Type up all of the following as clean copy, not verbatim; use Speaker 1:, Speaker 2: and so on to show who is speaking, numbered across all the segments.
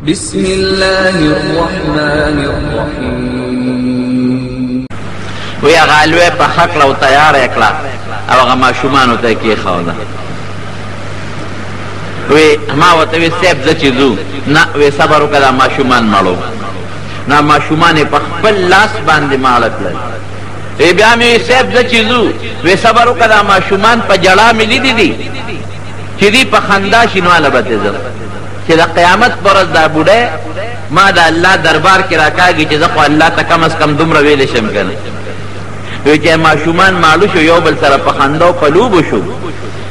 Speaker 1: بسم الله الرحمن الرحیم.
Speaker 2: وی غالوی په حق لو تیار اکړه او هغه ماشومانو ته کې خوله. وی ما وته وی سیب د چیزو نه وی صبر وکړه ماشومان مړو نه ماشومان په خپل لاس باندې مال کړل. ای بیا مې سیب د چیزو وی صبر وکړه ماشومان په جړه ملي دي چې دی په خندا شینواله بتزم چې د قیامت پر ورځ دا بوډه ما د الله دربار کې راکاږي چې زه خو الله ته کم از کم دومره ویلی شم که نه. وی چې ماشومان مالو شو یو بل سره په خندا او په لوبو شو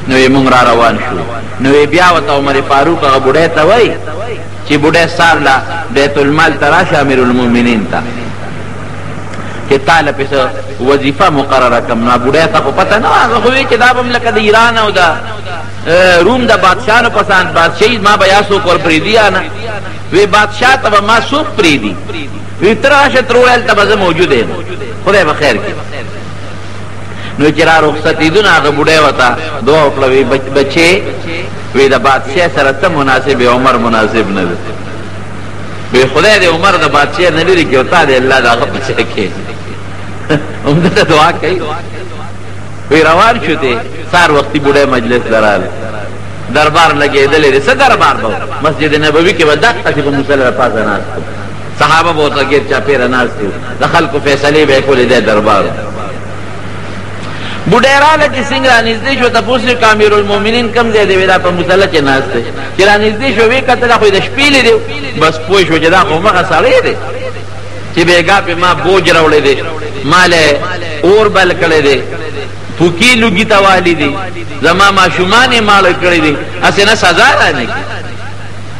Speaker 2: نو یې مونږ را روان شو. نو یې بیا ورته عمر فاروق هغه بوډۍ ته وایي چې بوډۍ سار له بیت المال ته راشه امیر المؤمنین ته چې تا له پسې وظیفه مقرره کړم. نو بوډۍ ته خو پته نه وه، هغه خو وایي چې دا به هم لکه د ایران او د روم د بادشاهانو پسان بادشاهي ما به یا څوک ورپرېږدي یا نه. وی بادشاه ته به ما څوک پرېږدي. وی ته راشه تر وویل ته به زه موجود یم، خدای به خیر کړي. نو چې را رخصتېدو نو هغه بوډۍ ورته دعا وکړه وی بچې وی د بادشاه سره ته مناسب یې عمر مناسب نه دی. وی خدای دې عمر د بادشاه نه لرې کړي او تا دې الله د هغه بچی کړي. همدې ته دعا کوي. وی روان شو دی سار وختي بوډۍ مجلس ته راغله، دربار لګېدلی دی. څه دربار به مسجد نبوي کې به دقسې په مصلی پاسه ناست وو، صحابه به ورته ګیر چاپېره ناست وو، د خلکو فیصلې به یې کولې دی دربار. بوډۍ راغله چې څنګه رانږدې شو تپوس یې وکړه امیر المؤمنین کوم ځای دی؟ وی دا په مصله کې ناست دی. چې رانږدې شو ویې کتل خو یې د شپې لیدی، بس پوه شو چې دا خو مغه سړی دی چې بېګا پې ما بوج راوړی دی، ما له اور بل کړی دی، پوکی لوگی توالی دی، زما ماشومان ماړه کړی دی، اسې نه سزا رانه کی.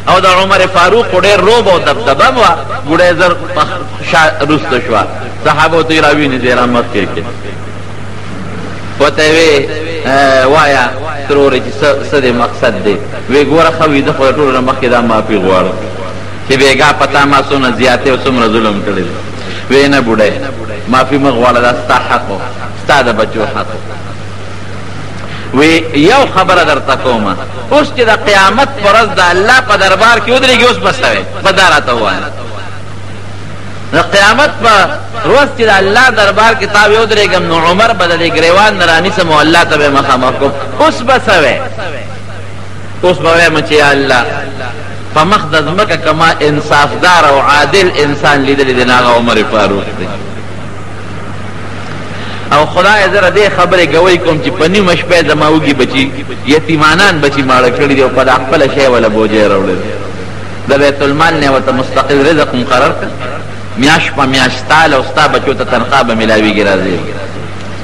Speaker 2: او د عمر فاروق ډېر روب او دبدبه وه. بوډۍ زر رسته شوه، صحابو ته یې راوینې دی را مخکې کې ورته یې وی وایه ترورې چې څه دی مقصد دی؟ وی ګوره ښه وي زه خو د ټولو نه مخکې دا معافي غواړم چې بېګا په تا ما څومره زیاتې او څومره ظلم کړی دی. وی نه بوډۍ معافي مه غواړه، دا ستا حق و، ستا د بچو حق. وی یو خبره درته کومه، اوس چې د قیامت په ورځ د الله په دربار کې ودرېږي اوس به څه وی؟ په دا راته ووایه. د قیامت په ورځ چې د الله دربار کې تا ودرېږم نو عمر به د دې ګریوان نه رانیسم او الله ته به یې مخامخ کوم. اوس به څه وی؟ اوس به وایم چې یا الله په مخ د ځمکه که ما انصافدار او عادل انسان لیدلی دی نو هغه عمر فاروق دی. او خدای زره دې خبرې ګوی کوم چې په نیمه شپه زما وږي بچي یتیمانان بچي ماړه کړي دي او په خپله شی وله بوجۍ راوړی دی. د بیت المال نه ورته مستقل رزق مقرر کړ، میاشت په میاشت ستا او ستا بچو ته تنخوا به میلاویږي. راځي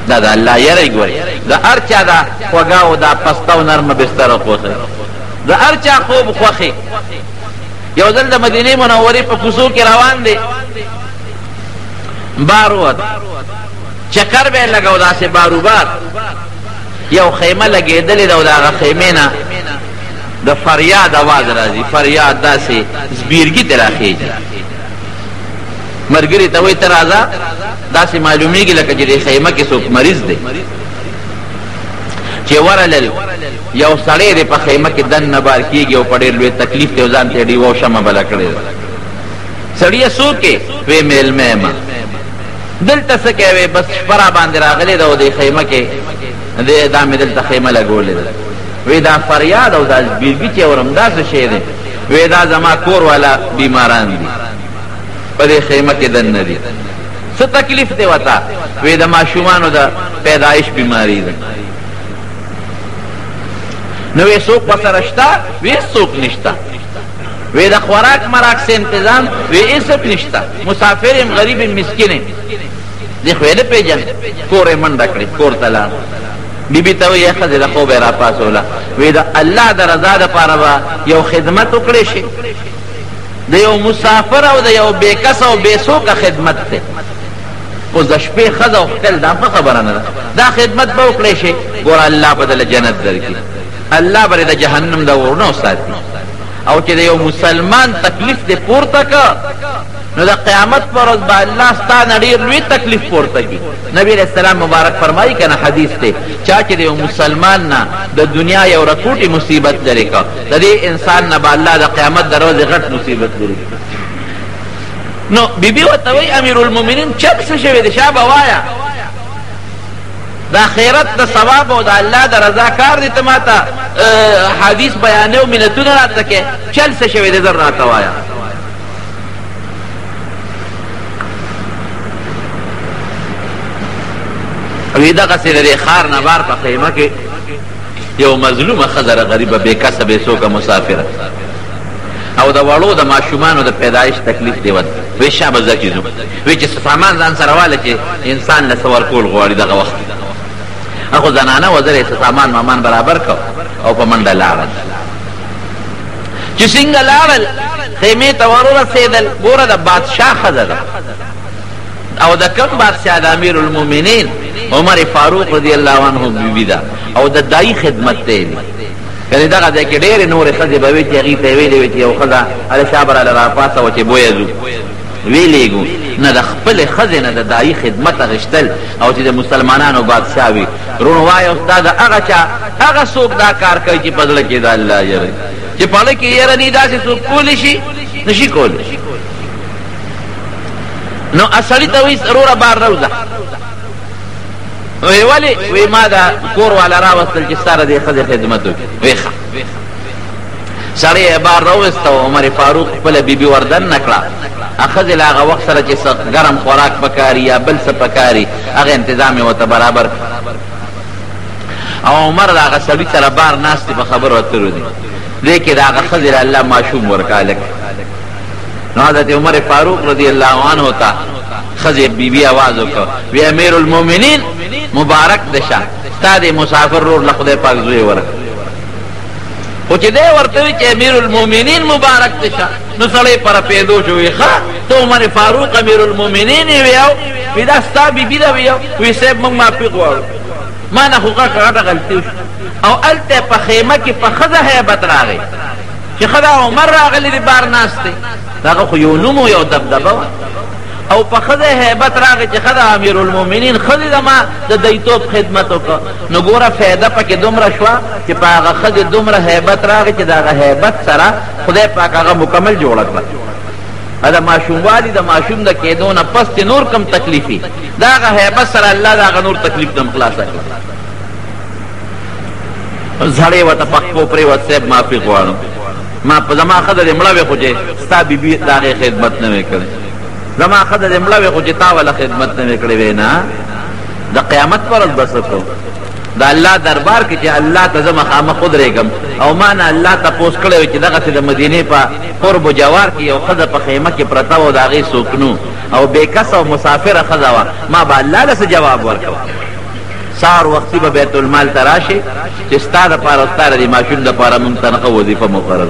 Speaker 2: دا د الله یره یې ګورې. د هر چا دا خوږه او دا پسته او نرمه بستره خوښه، د هر چا خوب خوښې. یو ځل د مدینې منورې په کوڅو کې روان دی، بار ووت، چکر به یې لګو داسې باروبار. یو خیمه لګېدلې ده او د هغه خیمې نه د فریاد اواز راځي، فریاد داسې زبیرګي ترې راخېږي. ملګري ته وایي ته راځه، داسې معلومیږي لکه چې دې خیمه کې څوک مریض دی. چې ورلل یو سړی دی په خیمه کې دننه بار کېږي او په ډېر لوی تکلیف دی او ځان ته یې ډېوه او شمه بله کړې ده. سړیه څوک یې؟ وی میلمه یم. دلته څه کوې؟ بس شپه را باندې راغلې ده او دې خیمه کې دا مې دلته خیمه لګولې ده. وی دا فریاد او دا زبیرګي چې اورم دا څه شی دی؟ وی دا زما کور والا بیماران دي په دې خیمه کې دننه دي. څه تکلیف دی ورته؟ وی د ماشومانو د پیدایش بیماري ده. نو وی څوک ورسره شته؟ وی څوک نشته. وی د خوراک مراک سے انتظام؟ وی هېڅ نشته. مسافر یم، غریب یم، مسکین یم. دې خو یې نه پېژنې. کور یې منډه کړې، کور ته لاړ. بیبي ته وایي ښځې د خوبه یې راپاڅوله. وی د الله د رضا دپاره به یو خدمت وکړی شي. د یو مسافر او د یو بېکسه او بېڅوکه خدمت دی. اوس د شپې ښځه او ښکل دا ښه خبره نه ده. دا خدمت به وکړی شي، ګوره الله به دله جنت درکړي، الله به د جهنم د ورونو ساتي. او چې د یو مسلمان تکلیف دې پورته که نو د قیامت پر ورځ به الله ستا نه ډېر لوی تکلیف پورته کړي. نبی علیہ السلام مبارک فرمایي که نه حدیث دی چا چې د یو مسلمان نه د دنیا یو رکوټي مصیبت لرې کړه د دې انسان نه به الله د قیامت د ورځې غټ مصیبت لرې کړي. نو بیبي ورته وایي امیرالمؤمنین چپ څه شوی دی شا به وایه د آخرت د ثواب او د الله د رضا کار دی ته ما ته حدیث بیانې او منتونه راته کې چل څه شوی دی زر راته وایه. وی دغسې د دې ښار نه بار په خیمه کې یو مظلومه ښځه غریبه بې کسه بې څوکه مسافره او د وړو د ماشومانو د پیدایش تکلیف دی ود وی شا به زه چې ځو وی چې سامان ځان سره واله چې انسان له څه ورکول غواړي دغه وخت اخو زنانه وزره یې سامان مامان برابر کو او په منډه لاړل. چې څنګه لاړل خیمې ته ور ورسېدل ګوره د بادشاه ښځه ده او د کوم بادشاه د امیرالمؤمنین عمر فاروق رضی الله عنه بیبي ده او د دایي خدمت دی. یعنې دغه ځای کې ډېرې نورې ښځې به وي چې هغې ته یې ویلې وي چې یو ښځه هله شا به راله راپاڅوه چې بویه ځو ویلېږو نه د خپلې ښځې نه د دایي خدمت اخیستل او چې د مسلمانانو بادشاه وي. رونو وایه استاد هغه چا هغه څوک دا کار کوي چې په زړه کې د الله یره چې په زړه کې یره نی داسې څوک کولی شي نشي کولی. نو سړي ته وایي وروره بار راوځه وی ولی وی ما دا کور والا راوستل چې سره دې ښځې خدمت وکړي وی ښه سړی یې بار راوسته او عمر فاروق خپله بیبي وردن نه کړه ښځې له هغه وخت سره چې څه ګرم خوراک پکاري یا بل څه پکاري هغه انتظام یې ورته برابر او عمر د هغه سړي سره بار ناست په خبرو اترو دي دې کې د هغه ښځې له الله ماشوم ورکړه لک. نو حضرت عمر فاروق رضی الله عنه ته ښځې بیبي آواز وکړ وی امیرالمؤمنین مبارک دشه ستا د مسافر رور له خدای پاک زوی ورکړه. خو چې دی ورته وي چې امیرالمؤمنین مبارک دشه نو سړی پر پیدو شو وی ښه ته عمر فاروق امیرالمؤمنین یې ویو وی دا ستا بیبي ده ویو وی صاحب موږ معافي غواړو ما نه خو غټه غلطي وشوه او هلته په خیمه کې په ښځه هیبت راغی چې ښه دا عمر راغلی دی بار ناست دی دغه خو یو نوم و یو دبدبه وه او په ښځه هیبت راغی چې ښه د امیرالمؤمنین ښځې د ما د دیتوب خدمت وکړه. نو ګوره فایده پکې دومره شوه چې په هغه ښځې دومره هیبت راغی چې د هغه هیبت سره خدای پاک هغه مکمل جوړه کړه. د ماشوموالي د ماشوم د کېدو نه پس چې نور کم تکلیفي د هغه هیبت سره الله د هغه نور تکلیف نه خلاصه کړه. زړې ورته پخپو پرېوت صاحب معافي غواړم ما په زما ښځه دې مړه وې خو چې ستا بیبي د هغې خدمت نه وې کړی زما ښځه دې مړه وې خو چې تا والا خدمت نه وې کړی وې نه د قیامت پر ورځ به څه کوو د الله دربار کې چې الله ته زه مخامخ ودرېږم او ما نه الله تپوس کړی وي چې دغسې د مدینې په قرب و جوار کې یو ښځه په خیمه کې پرته وه او د هغې څوک نو او بېکسه او مسافره ښځه وه ما به الله له څه جواب ورکوه. سهار وختي به بیت المال ته راشي چې ستا دپاره او ستا د دې ماشوم دپاره مونږ ته نښه وظیفه مقرر